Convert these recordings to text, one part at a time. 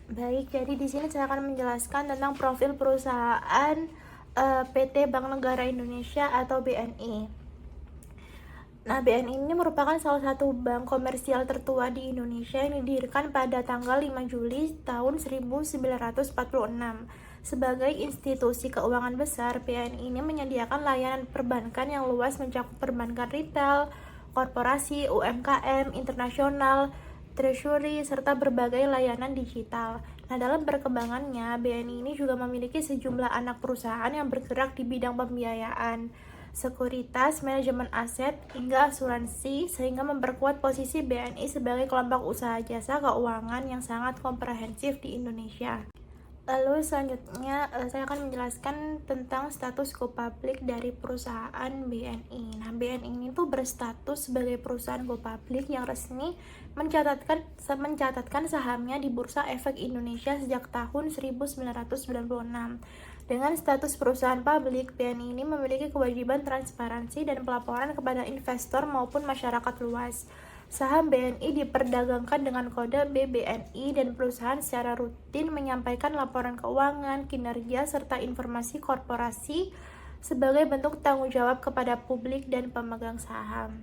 Baik, jadi di sini saya akan menjelaskan tentang profil perusahaan PT Bank Negara Indonesia atau BNI. Nah, BNI ini merupakan salah satu bank komersial tertua di Indonesia yang didirikan pada tanggal 5 Juli tahun 1946. Sebagai institusi keuangan besar, BNI ini menyediakan layanan perbankan yang luas mencakup perbankan retail, korporasi, UMKM, internasional, treasury, serta berbagai layanan digital. Nah, dalam perkembangannya, BNI ini juga memiliki sejumlah anak perusahaan yang bergerak di bidang pembiayaan, sekuritas, manajemen aset, hingga asuransi, sehingga memperkuat posisi BNI sebagai kelompok usaha jasa keuangan yang sangat komprehensif di Indonesia. Lalu selanjutnya saya akan menjelaskan tentang status go public dari perusahaan BNI. Nah, BNI ini tuh berstatus sebagai perusahaan go public yang resmi mencatatkan sahamnya di Bursa Efek Indonesia sejak tahun 1996. Dengan status perusahaan publik, BNI ini memiliki kewajiban transparansi dan pelaporan kepada investor maupun masyarakat luas. Saham BNI diperdagangkan dengan kode BBNI dan perusahaan secara rutin menyampaikan laporan keuangan, kinerja, serta informasi korporasi sebagai bentuk tanggung jawab kepada publik dan pemegang saham.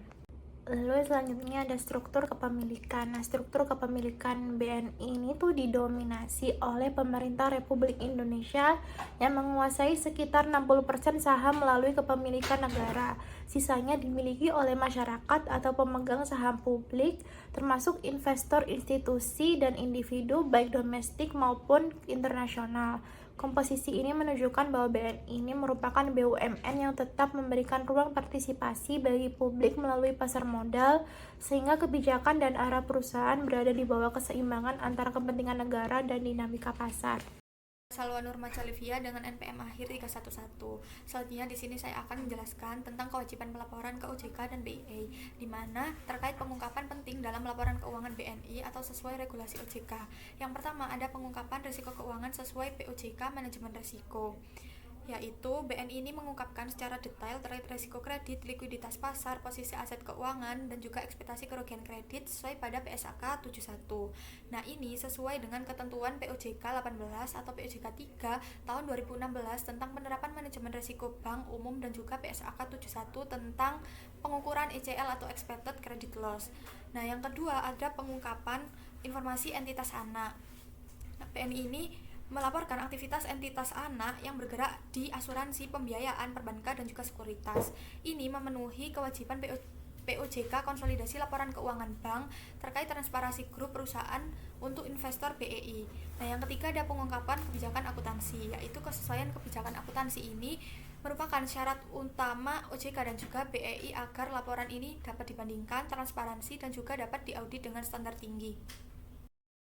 Lalu selanjutnya ada struktur kepemilikan. Nah, struktur kepemilikan BNI ini tuh didominasi oleh pemerintah Republik Indonesia yang menguasai sekitar 60% saham melalui kepemilikan negara. Sisanya dimiliki oleh masyarakat atau pemegang saham publik, termasuk investor institusi dan individu baik domestik maupun internasional. Komposisi ini menunjukkan bahwa BNI ini merupakan BUMN yang tetap memberikan ruang partisipasi bagi publik melalui pasar modal, sehingga kebijakan dan arah perusahaan berada di bawah keseimbangan antara kepentingan negara dan dinamika pasar. Salwa Nurmaca Livia dengan NPM akhir 311. Selanjutnya di sini saya akan menjelaskan tentang kewajiban pelaporan ke OJK dan BIA, di mana terkait pengungkapan penting dalam laporan keuangan BNI atau sesuai regulasi OJK. Yang pertama ada pengungkapan risiko keuangan sesuai POJK manajemen risiko, yaitu BNI ini mengungkapkan secara detail terkait risiko kredit, likuiditas pasar, posisi aset keuangan, dan juga ekspektasi kerugian kredit sesuai pada PSAK 71. Nah, ini sesuai dengan ketentuan POJK 18 atau POJK 3 tahun 2016 tentang penerapan manajemen risiko bank umum dan juga PSAK 71 tentang pengukuran ECL atau expected credit loss. Nah, yang kedua ada pengungkapan informasi entitas anak. Nah, BNI ini melaporkan aktivitas entitas anak yang bergerak di asuransi, pembiayaan, perbankan, dan juga sekuritas. Ini memenuhi kewajiban POJK konsolidasi laporan keuangan bank terkait transparansi grup perusahaan untuk investor BEI. Nah, yang ketiga ada pengungkapan kebijakan akuntansi, yaitu kesesuaian kebijakan akuntansi ini merupakan syarat utama OJK dan juga BEI agar laporan ini dapat dibandingkan, transparansi, dan juga dapat diaudit dengan standar tinggi,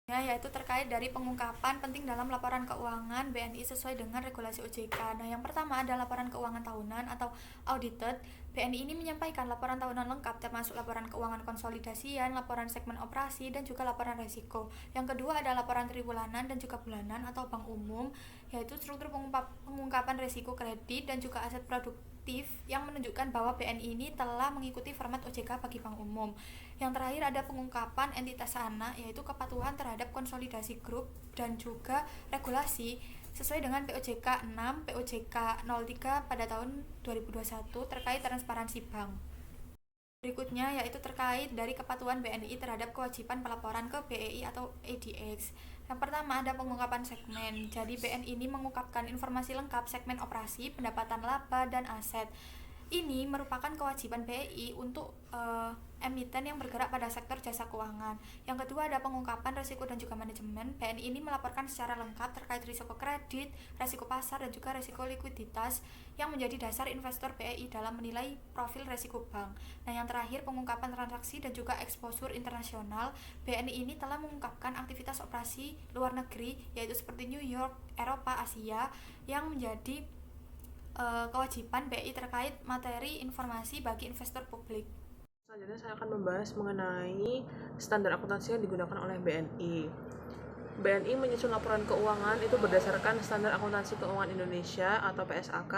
yaitu terkait dari pengungkapan penting dalam laporan keuangan BNI sesuai dengan regulasi OJK. Nah, yang pertama ada laporan keuangan tahunan atau audited. BNI ini menyampaikan laporan tahunan lengkap termasuk laporan keuangan konsolidasian, laporan segmen operasi, dan juga laporan risiko. Yang kedua ada laporan triwulan dan juga bulanan atau bank umum, yaitu struktur pengungkapan risiko kredit dan juga aset produktif yang menunjukkan bahwa BNI ini telah mengikuti format OJK bagi bank umum. Yang terakhir ada pengungkapan entitas anak, yaitu kepatuhan terhadap konsolidasi grup dan juga regulasi sesuai dengan POJK 6, POJK 03 pada tahun 2021 terkait transparansi bank. Berikutnya yaitu terkait dari kepatuhan BNI terhadap kewajiban pelaporan ke BEI atau ADX. Yang pertama ada pengungkapan segmen. Jadi BNI ini mengungkapkan informasi lengkap segmen operasi, pendapatan laba, dan aset. Ini merupakan kewajiban BEI untuk emiten yang bergerak pada sektor jasa keuangan. Yang kedua ada pengungkapan risiko dan juga manajemen. BNI ini melaporkan secara lengkap terkait risiko kredit, risiko pasar, dan juga risiko likuiditas yang menjadi dasar investor BEI dalam menilai profil risiko bank. Nah, yang terakhir pengungkapan transaksi dan juga exposure internasional. BNI ini telah mengungkapkan aktivitas operasi luar negeri, yaitu seperti New York, Eropa, Asia, yang menjadi kewajiban BI terkait materi informasi bagi investor publik. Selanjutnya saya akan membahas mengenai standar akuntansi yang digunakan oleh BNI. BNI menyusun laporan keuangan itu berdasarkan standar akuntansi keuangan Indonesia atau PSAK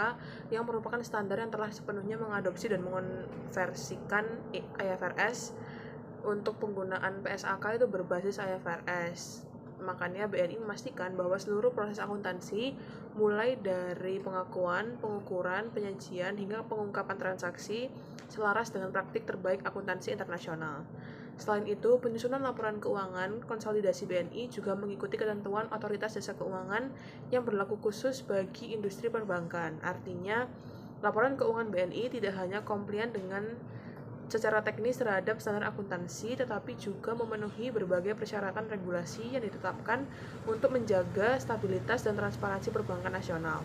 yang merupakan standar yang telah sepenuhnya mengadopsi dan mengonversikan IFRS. Untuk penggunaan PSAK itu berbasis IFRS. Makanya BNI memastikan bahwa seluruh proses akuntansi, mulai dari pengakuan, pengukuran, penyajian, hingga pengungkapan transaksi, selaras dengan praktik terbaik akuntansi internasional. Selain itu, penyusunan laporan keuangan konsolidasi BNI juga mengikuti ketentuan Otoritas Jasa Keuangan yang berlaku khusus bagi industri perbankan. Artinya, laporan keuangan BNI tidak hanya komplian dengan secara teknis terhadap standar akuntansi, tetapi juga memenuhi berbagai persyaratan regulasi yang ditetapkan untuk menjaga stabilitas dan transparansi perbankan nasional.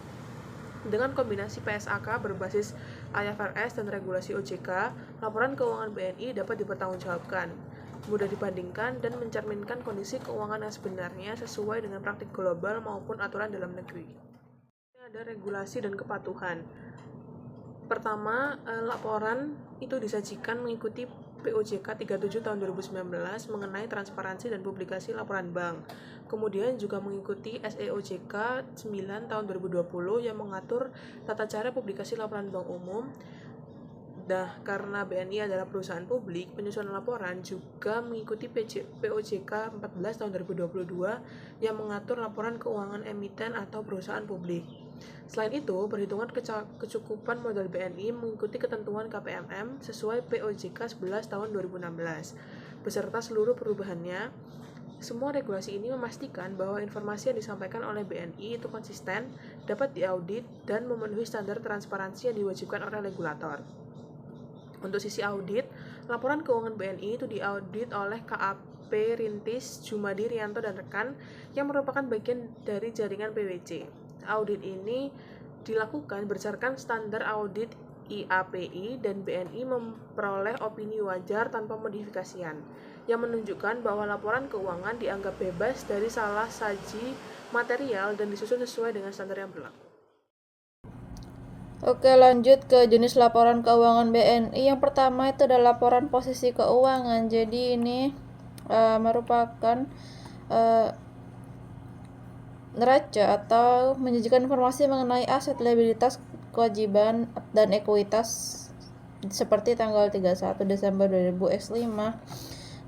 Dengan kombinasi PSAK berbasis IFRS dan regulasi OJK, laporan keuangan BNI dapat dipertanggungjawabkan, mudah dibandingkan, dan mencerminkan kondisi keuangan yang sebenarnya sesuai dengan praktik global maupun aturan dalam negeri. Ada regulasi dan kepatuhan. Pertama, laporan itu disajikan mengikuti POJK 37 tahun 2019 mengenai transparansi dan publikasi laporan bank. Kemudian juga mengikuti SEOJK 9 tahun 2020 yang mengatur tata cara publikasi laporan bank umum. Nah, karena BNI adalah perusahaan publik, penyusunan laporan juga mengikuti POJK 14 tahun 2022 yang mengatur laporan keuangan emiten atau perusahaan publik. Selain itu, perhitungan kecukupan modal BNI mengikuti ketentuan KPMM sesuai POJK 11 tahun 2016. Beserta seluruh perubahannya, semua regulasi ini memastikan bahwa informasi yang disampaikan oleh BNI itu konsisten, dapat diaudit, dan memenuhi standar transparansi yang diwajibkan oleh regulator. Untuk sisi audit, laporan keuangan BNI itu diaudit oleh KAP Rintis, Jumadi, Rianto, dan rekan yang merupakan bagian dari jaringan PwC. Audit ini dilakukan berdasarkan standar audit IAPI dan BNI memperoleh opini wajar tanpa modifikasian, yang menunjukkan bahwa laporan keuangan dianggap bebas dari salah saji material dan disusun sesuai dengan standar yang berlaku. Oke, lanjut ke jenis laporan keuangan BNI. Yang pertama itu adalah laporan posisi keuangan. Jadi ini merupakan neraca atau menyajikan informasi mengenai aset, liabilitas, kewajiban, dan ekuitas seperti tanggal 31 Desember 2000 X5.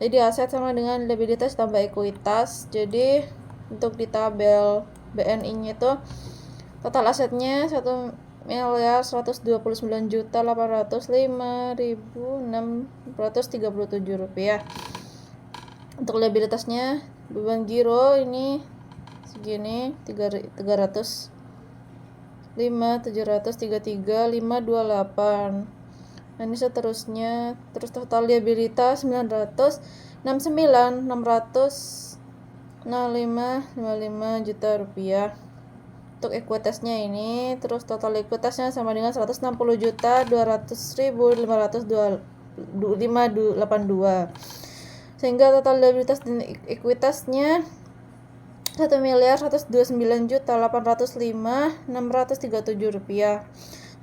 Jadi aset sama dengan liabilitas tambah ekuitas. Jadi untuk di tabel BNI-nya itu total asetnya 1.805.805.637 rupiah. Untuk liabilitasnya beban giro ini segini 305.733.528. Nah, ini seterusnya. Terus total liabilitas 900.605.55 juta rupiah. Untuk ekuitasnya ini, terus total ekuitasnya sama dengan 160.200.582. Sehingga total liabilitas dan ekuitasnya 1.129.805.637 rupiah.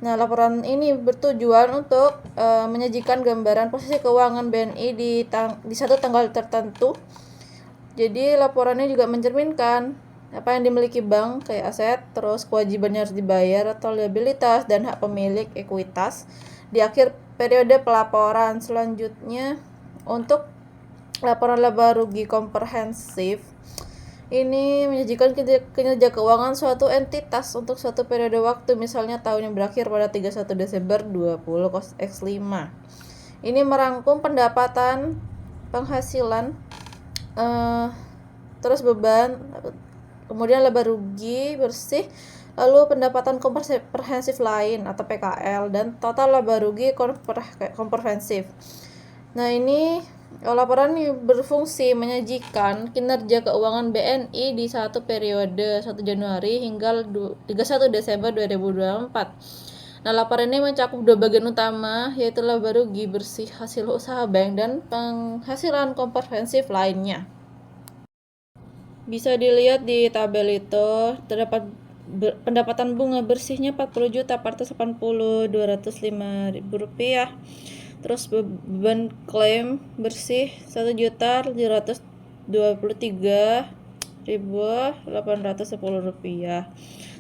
Nah, laporan ini bertujuan untuk menyajikan gambaran posisi keuangan BNI di satu tanggal tertentu. Jadi laporannya juga mencerminkan apa yang dimiliki bank kayak aset, terus kewajibannya harus dibayar atau liabilitas, dan hak pemilik ekuitas di akhir periode pelaporan. Selanjutnya untuk laporan laba rugi komprehensif, ini menyajikan kinerja keuangan suatu entitas untuk suatu periode waktu, misalnya tahun yang berakhir pada 31 Desember 20 X5. Ini merangkum pendapatan, penghasilan, terus beban, kemudian laba rugi bersih, lalu pendapatan komprehensif lain atau PKL, dan total laba rugi komprehensif. Nah, ini laporan ini berfungsi menyajikan kinerja keuangan BNI di satu periode 1 Januari hingga 31 Desember 2024. Nah, laporan ini mencakup dua bagian utama, yaitu laba rugi bersih hasil usaha bank dan penghasilan komprehensif lainnya. Bisa dilihat di tabel itu, terdapat pendapatan bunga bersihnya 40 juta 480.205 rupiah. Terus beban klaim bersih 1.723.810 rupiah.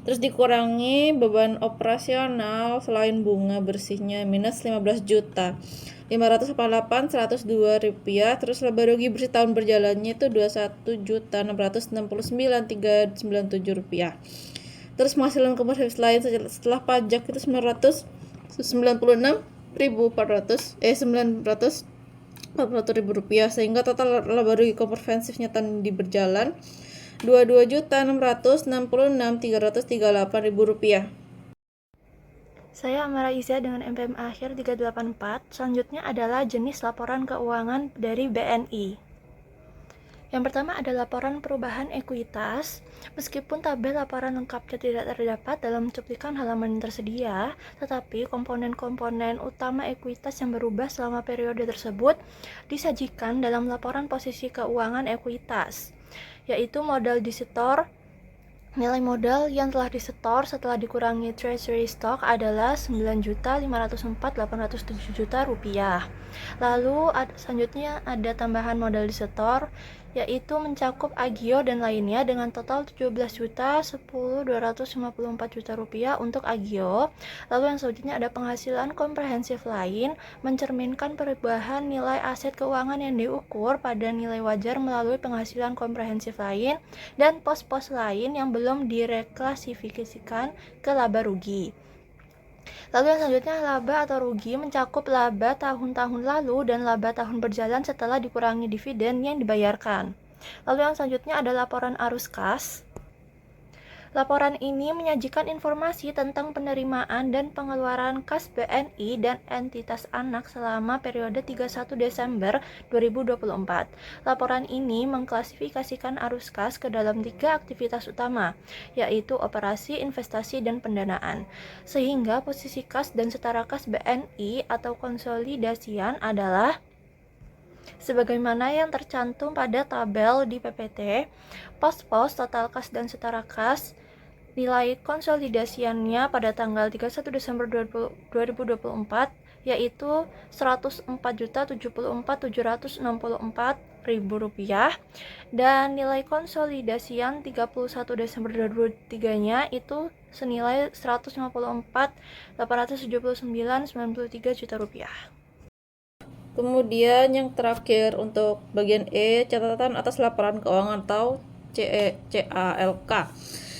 Terus dikurangi beban operasional selain bunga bersihnya minus 15 juta 588.102 rupiah. Terus laba rugi bersih tahun berjalannya itu 21.669.397 rupiah. Terus penghasilan komersial lain setelah pajak itu 940.400 rupiah, sehingga total laba rugi komprehensifnya tahun di berjalan 22.666.338 rupiah. Saya Amara Iza dengan MPM akhir 384. Selanjutnya adalah jenis laporan keuangan dari BNI. Yang pertama ada laporan perubahan ekuitas. Meskipun tabel laporan lengkapnya tidak terdapat dalam cuplikan halaman yang tersedia, tetapi komponen-komponen utama ekuitas yang berubah selama periode tersebut disajikan dalam laporan posisi keuangan ekuitas, yaitu modal disetor. Nilai modal yang telah disetor setelah dikurangi treasury stock adalah 9.504.807 juta rupiah. Lalu selanjutnya ada tambahan modal disetor, yaitu mencakup agio dan lainnya dengan total 17.10.254 juta rupiah untuk agio. Lalu yang selanjutnya ada penghasilan komprehensif lain, mencerminkan perubahan nilai aset keuangan yang diukur pada nilai wajar melalui penghasilan komprehensif lain dan pos-pos lain yang belum direklasifikasikan ke laba rugi. Lalu yang selanjutnya laba atau rugi mencakup laba tahun-tahun lalu dan laba tahun berjalan setelah dikurangi dividen yang dibayarkan. Lalu yang selanjutnya ada laporan arus kas. Laporan ini menyajikan informasi tentang penerimaan dan pengeluaran kas BNI dan entitas anak selama periode 31 Desember 2024. Laporan ini mengklasifikasikan arus kas ke dalam 3 aktivitas utama, yaitu operasi, investasi, dan pendanaan. Sehingga posisi kas dan setara kas BNI atau konsolidasian adalah sebagaimana yang tercantum pada tabel di PPT. Pos-pos total kas dan setara kas, nilai konsolidasiannya pada tanggal 31 Desember 2024 yaitu Rp104.074.764 dan nilai konsolidasian 31 Desember 2023-nya itu senilai Rp154.879.93 juta rupiah. Kemudian yang terakhir untuk bagian E, catatan atas laporan keuangan atau CALK.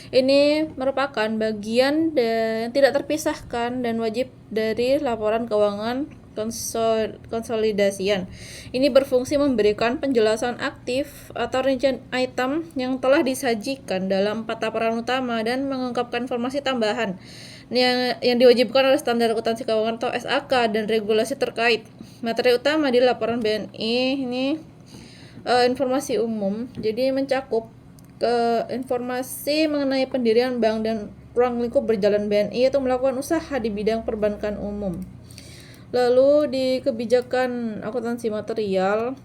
Ini merupakan bagian dan tidak terpisahkan dan wajib dari laporan keuangan konsolidasian. Ini berfungsi memberikan penjelasan aktif atau rincian item yang telah disajikan dalam 4 laporan utama dan mengungkapkan informasi tambahan yang diwajibkan oleh standar akuntansi keuangan atau SAK dan regulasi terkait. Materi utama di laporan BNI ini informasi umum, jadi mencakup informasi mengenai pendirian bank dan ruang lingkup berjalan BNI atau melakukan usaha di bidang perbankan umum. Lalu di kebijakan akuntansi material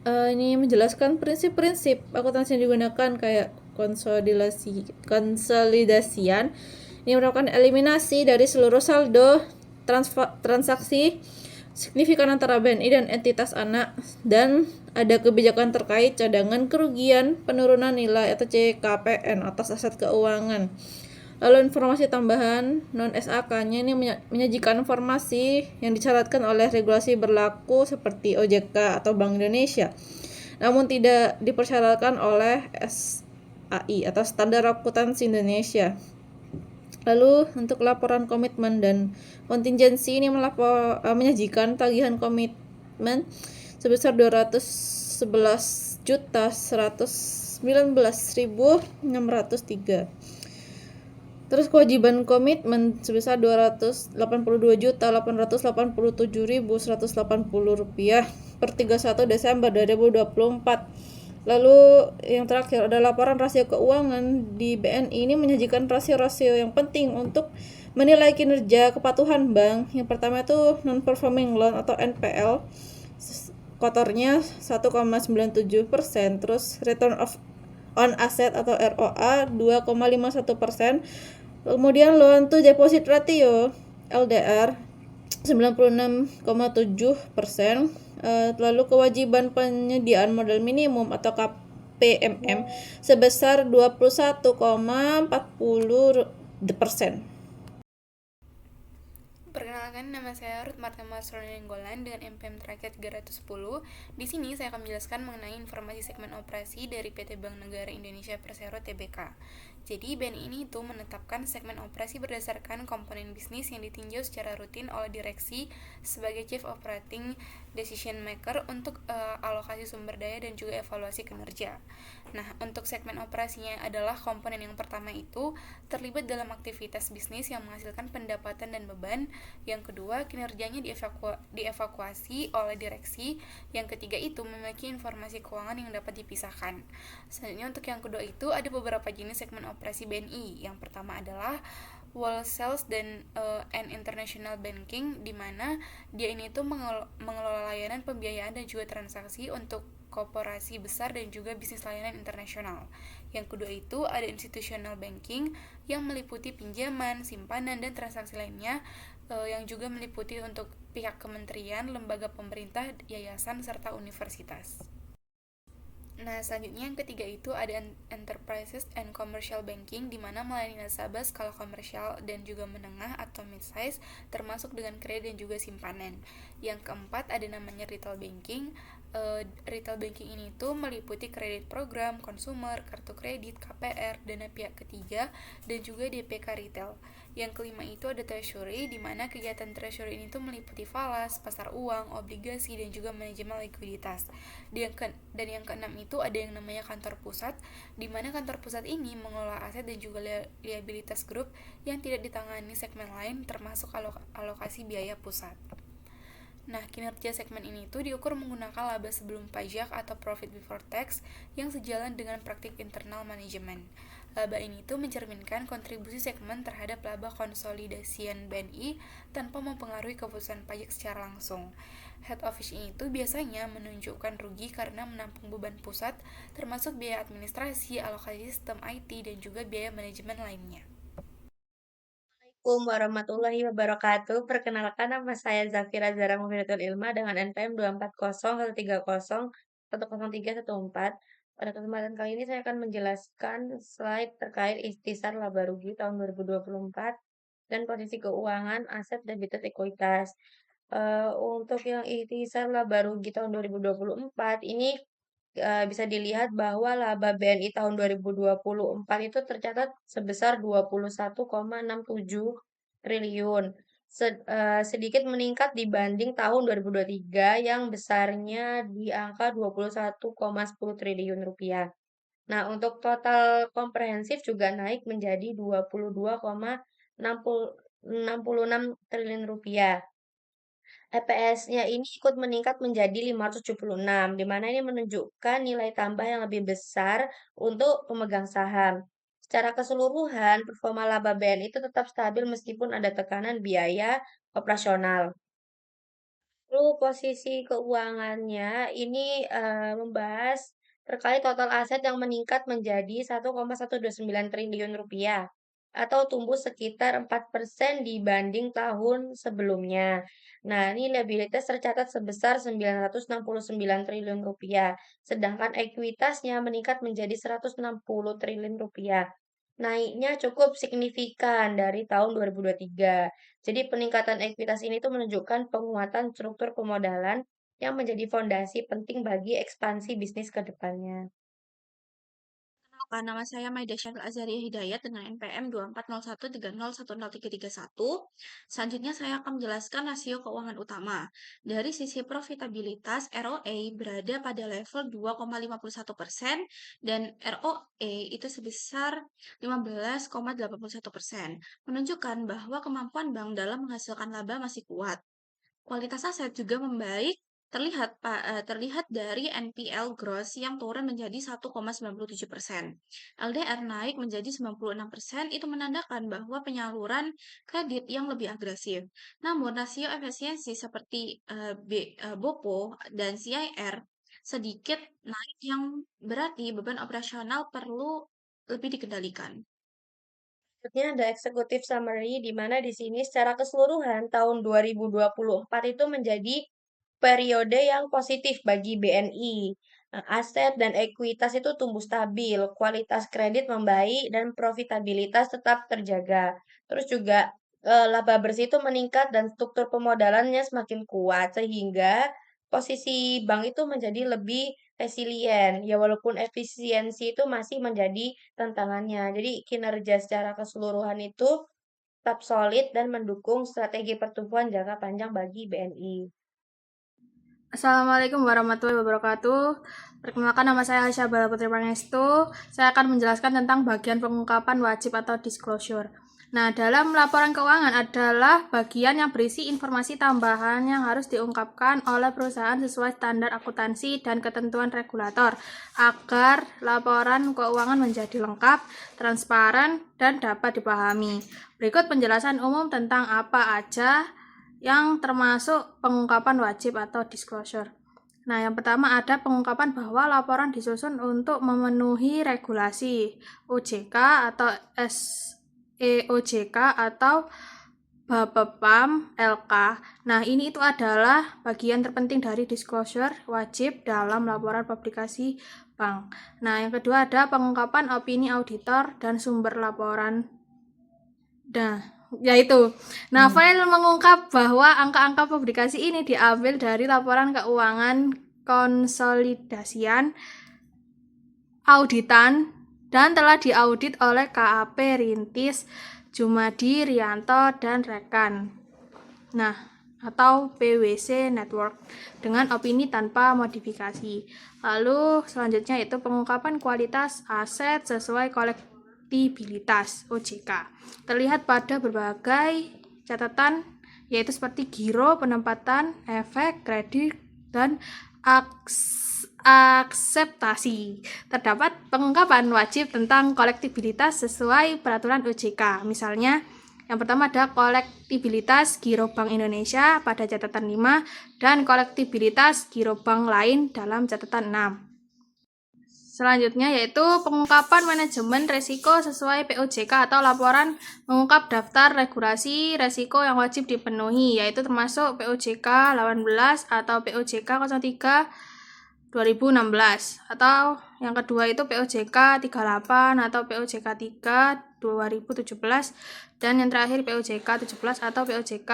ini menjelaskan prinsip-prinsip akuntansi yang digunakan kayak konsolidasian. Ini merupakan eliminasi dari seluruh saldo transaksi signifikan antara BNI dan entitas anak, dan ada kebijakan terkait cadangan kerugian penurunan nilai atau CKPN atas aset keuangan. Lalu informasi tambahan non-SAK-nya ini menyajikan informasi yang disyaratkan oleh regulasi berlaku seperti OJK atau Bank Indonesia, namun tidak dipersyaratkan oleh SAI atau Standar Akuntansi Indonesia. Lalu untuk laporan komitmen dan kontingensi ini menyajikan tagihan komitmen sebesar 211.119.603. Terus kewajiban komitmen sebesar Rp282.887.180 per 31 Desember 2024. Lalu yang terakhir ada laporan rasio keuangan di BNI. Ini menyajikan rasio-rasio yang penting untuk menilai kinerja kepatuhan bank. Yang pertama itu non-performing loan atau NPL, kotornya 1,97%. Terus return on asset atau ROA 2,51%. Kemudian loan to deposit ratio LDR 96,7%. Lalu kewajiban penyediaan modal minimum atau PMM sebesar 21,40%. Perkenalkan, nama saya Ruth Marta Masronenggolan dengan MPM terakhir 310. Di sini saya akan menjelaskan mengenai informasi segmen operasi dari PT Bank Negara Indonesia Persero Tbk. Jadi, BNI ini itu menetapkan segmen operasi berdasarkan komponen bisnis yang ditinjau secara rutin oleh direksi sebagai Chief Operating Decision Maker untuk alokasi sumber daya dan juga evaluasi kinerja. Nah, untuk segmen operasinya adalah komponen yang pertama itu terlibat dalam aktivitas bisnis yang menghasilkan pendapatan dan beban. Yang kedua, kinerjanya dievakuasi oleh direksi. Yang ketiga itu memiliki informasi keuangan yang dapat dipisahkan. Selanjutnya untuk yang kedua itu ada beberapa jenis segmen operasi BNI. Yang pertama adalah wholesale and international banking, di mana dia ini tuh mengelola layanan pembiayaan dan juga transaksi untuk korporasi besar dan juga bisnis layanan internasional. Yang kedua itu ada institutional banking yang meliputi pinjaman, simpanan, dan transaksi lainnya yang juga meliputi untuk pihak kementerian, lembaga pemerintah, yayasan, serta universitas. Nah, selanjutnya yang ketiga itu ada enterprises and commercial banking, di mana melayani nasabah skala komersial dan juga menengah atau mid-size, termasuk dengan kredit dan juga simpanan. Yang keempat ada namanya retail banking. Retail banking ini tuh meliputi kredit program, konsumer, kartu kredit, KPR, dana pihak ketiga, dan juga DPK retail. Yang kelima itu ada treasury, di mana kegiatan treasury ini tuh meliputi falas, pasar uang, obligasi, dan juga manajemen likuiditas. Dan yang keenam itu ada yang namanya kantor pusat, di mana kantor pusat ini mengelola aset dan juga liabilitas grup yang tidak ditangani segmen lain, termasuk alokasi biaya pusat. Nah, kinerja segmen ini tuh diukur menggunakan laba sebelum pajak atau profit before tax yang sejalan dengan praktik internal manajemen. Laba ini tuh mencerminkan kontribusi segmen terhadap laba konsolidasian BNI tanpa mempengaruhi keputusan pajak secara langsung. Head office ini tuh biasanya menunjukkan rugi karena menampung beban pusat, termasuk biaya administrasi, alokasi sistem IT, dan juga biaya manajemen lainnya. Assalamualaikum warahmatullahi wabarakatuh. Perkenalkan, nama saya Zafira Zara Mufidatul Ilma dengan NPM 24014010314. Pada kesempatan kali ini saya akan menjelaskan slide terkait ikhtisar laba rugi tahun 2024 dan posisi keuangan, aset, debitur, ekuitas. Untuk yang ikhtisar laba rugi tahun 2024 ini bisa dilihat bahwa laba BNI tahun 2024 itu tercatat sebesar 21,67 triliun. Sedikit meningkat dibanding tahun 2023 yang besarnya di angka 21,10 triliun rupiah. Nah, untuk total komprehensif juga naik menjadi 22,66 triliun rupiah. EPS-nya ini ikut meningkat menjadi 576, di mana ini menunjukkan nilai tambah yang lebih besar untuk pemegang saham. Secara keseluruhan, performa laba BNI itu tetap stabil meskipun ada tekanan biaya operasional. Lalu posisi keuangannya ini membahas terkait total aset yang meningkat menjadi 1,129 triliun rupiah atau tumbuh sekitar 4% dibanding tahun sebelumnya. Nah, ini liabilitas tercatat sebesar 969 triliun rupiah, sedangkan ekuitasnya meningkat menjadi 160 triliun rupiah. Naiknya cukup signifikan dari tahun 2023. Jadi peningkatan ekuitas ini tuh menunjukkan penguatan struktur pemodalan yang menjadi fondasi penting bagi ekspansi bisnis ke depannya. Nama saya Maida Syaril Azaria Hidayat dengan NPM 240130101331. Selanjutnya saya akan menjelaskan rasio keuangan utama. Dari sisi profitabilitas, ROE berada pada level 2,51% dan ROE itu sebesar 15,81%, menunjukkan bahwa kemampuan bank dalam menghasilkan laba masih kuat. Kualitas aset juga membaik, terlihat dari NPL gross yang turun menjadi 1,97%. LDR naik menjadi 96%, itu menandakan bahwa penyaluran kredit yang lebih agresif. Namun rasio efisiensi seperti BOPO dan CIR sedikit naik, yang berarti beban operasional perlu lebih dikendalikan. Selanjutnya ada executive summary, di mana di sini secara keseluruhan tahun 2024 itu menjadi periode yang positif bagi BNI. Aset dan ekuitas itu tumbuh stabil, kualitas kredit membaik, dan profitabilitas tetap terjaga. Terus juga laba bersih itu meningkat dan struktur pemodalannya semakin kuat, sehingga posisi bank itu menjadi lebih resilient. Ya walaupun efisiensi itu masih menjadi tantangannya. Jadi kinerja secara keseluruhan itu tetap solid dan mendukung strategi pertumbuhan jangka panjang bagi BNI. Assalamualaikum warahmatullahi wabarakatuh. Perkenalkan, nama saya Aisyah Bala Putri Pangestu. Saya akan menjelaskan tentang bagian pengungkapan wajib atau disclosure. Nah, dalam laporan keuangan adalah bagian yang berisi informasi tambahan yang harus diungkapkan oleh perusahaan sesuai standar akuntansi dan ketentuan regulator agar laporan keuangan menjadi lengkap, transparan, dan dapat dipahami. Berikut penjelasan umum tentang apa aja yang termasuk pengungkapan wajib atau disclosure. Nah, yang pertama ada pengungkapan bahwa laporan disusun untuk memenuhi regulasi OJK atau SEOJK atau Bapepam LK. Nah, ini itu adalah bagian terpenting dari disclosure wajib dalam laporan publikasi bank. Nah, yang kedua ada pengungkapan opini auditor dan sumber laporan. Yaitu. Nah, file mengungkap bahwa angka-angka publikasi ini diambil dari laporan keuangan konsolidasian, auditan, dan telah diaudit oleh KAP Rintis, Jumadi, Rianto, dan rekan. Nah, atau PwC Network dengan opini tanpa modifikasi. Lalu selanjutnya yaitu pengungkapan kualitas aset sesuai kolektibilitas OJK. Terlihat pada berbagai catatan yaitu seperti giro, penempatan, efek, kredit, dan akseptasi. Terdapat pengungkapan wajib tentang kolektibilitas sesuai peraturan OJK. Misalnya, yang pertama ada kolektibilitas giro Bank Indonesia pada catatan 5 dan kolektibilitas giro bank lain dalam catatan 6. Selanjutnya yaitu pengungkapan manajemen resiko sesuai POJK atau laporan mengungkap daftar regulasi resiko yang wajib dipenuhi, yaitu termasuk POJK 18 atau POJK 03 2016, atau yang kedua itu POJK 38 atau POJK 3 2017, dan yang terakhir POJK 17 atau POJK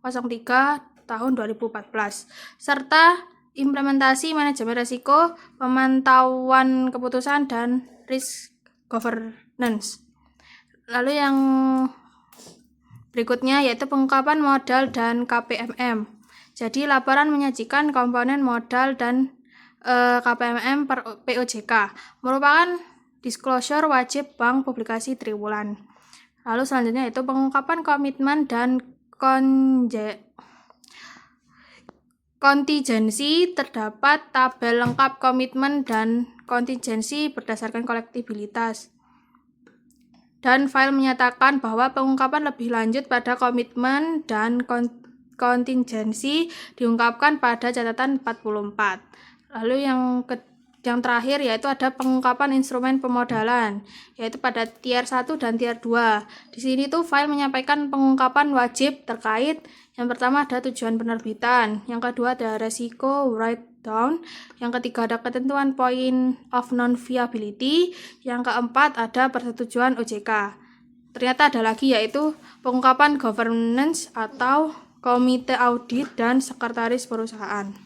03 tahun 2014, serta implementasi manajemen risiko, pemantauan keputusan, dan risk governance. Lalu yang berikutnya yaitu pengungkapan modal dan KPMM. Jadi laporan menyajikan komponen modal dan KPMM per POJK merupakan disclosure wajib bank publikasi triwulan. Lalu selanjutnya yaitu pengungkapan komitmen dan kontingensi. Terdapat tabel lengkap komitmen dan kontingensi berdasarkan kolektibilitas. Dan file menyatakan bahwa pengungkapan lebih lanjut pada komitmen dan kontingensi diungkapkan pada catatan 44. Lalu yang terakhir yaitu ada pengungkapan instrumen pemodalan, yaitu pada tier 1 dan tier 2. Di sini tuh file menyampaikan pengungkapan wajib terkait yang pertama ada tujuan penerbitan, yang kedua ada resiko write down, yang ketiga ada ketentuan point of non-viability, yang keempat ada persetujuan OJK. Ternyata ada lagi yaitu pengungkapan governance atau komite audit dan sekretaris perusahaan.